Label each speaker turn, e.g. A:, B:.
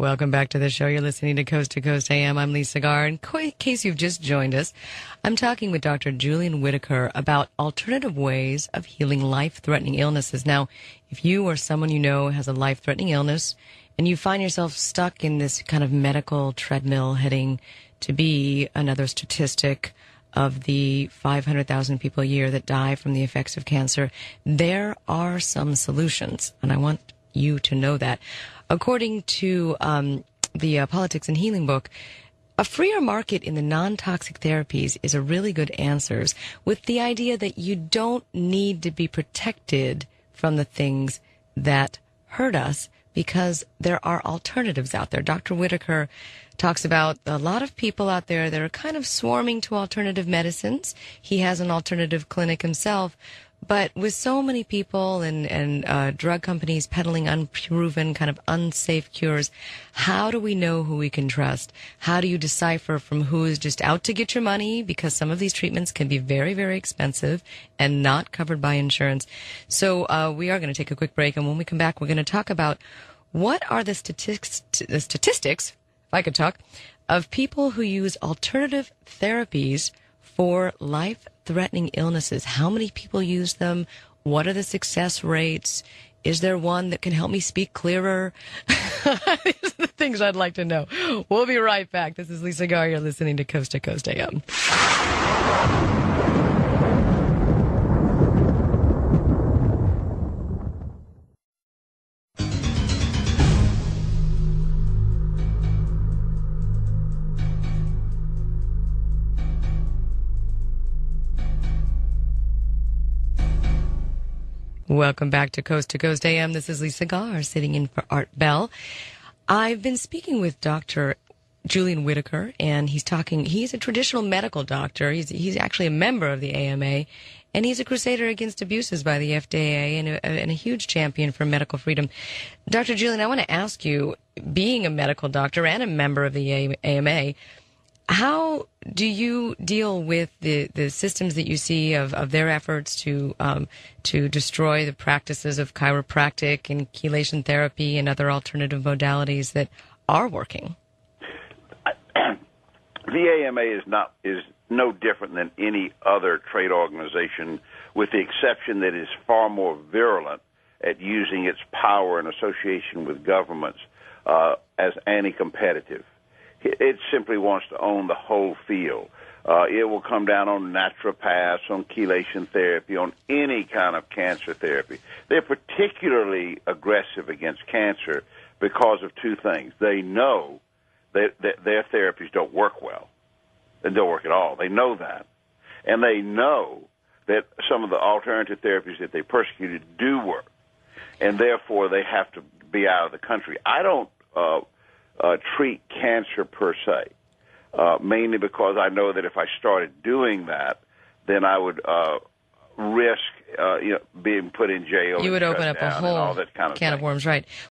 A: Welcome back to the show. You're listening to Coast AM. I'm Lisa Garr. In case you've just joined us, I'm talking with Dr. Julian Whitaker about alternative ways of healing life-threatening illnesses. Now, if you or someone you know has a life-threatening illness and you find yourself stuck in this kind of medical treadmill heading to be another statistic of the 500,000 people a year that die from the effects of cancer, there are some solutions, and I want you to know that. According to the Politics and Healing book, a freer market in the non-toxic therapies is a really good answer, with the idea that you don't need to be protected from the things that hurt us because there are alternatives out there. Dr. Whitaker talks about a lot of people out there that are kind of swarming to alternative medicines. He has an alternative clinic himself. But with so many people and drug companies peddling unproven, kind of unsafe cures, how do we know who we can trust? How do you decipher from who is just out to get your money? Because some of these treatments can be very, very expensive and not covered by insurance. So we are going to take a quick break, and when we come back, we're going to talk about what are the statistics, if I could talk, of people who use alternative therapies for life-threatening illnesses. How many people use them? What are the success rates? Is there one that can help me speak clearer? These are the things I'd like to know. We'll be right back. This is Lisa Garr. You're listening to Coast AM. Welcome back to Coast AM. This is Lisa Garr, sitting in for Art Bell. I've been speaking with Dr. Julian Whitaker, and he's a traditional medical doctor. He's actually a member of the AMA, and he's a crusader against abuses by the FDA and a huge champion for medical freedom. Dr. Julian, I want to ask you, being a medical doctor and a member of the AMA, how do you deal with the systems that you see of their efforts to destroy the practices of chiropractic and chelation therapy and other alternative modalities that are working?
B: The AMA is no different than any other trade organization, with the exception that it is far more virulent at using its power in association with governments as anti-competitive. It simply wants to own the whole field. It will come down on naturopaths, on chelation therapy, on any kind of cancer therapy. They're particularly aggressive against cancer because of two things. They know that their therapies don't work well. They don't work at all. They know that. And they know that some of the alternative therapies that they persecuted do work. And therefore, they have to be out of the country. I don't treat cancer per se, mainly because I know that if I started doing that, then I would risk being put in jail.
A: You would open up a whole
B: can of
A: worms, right?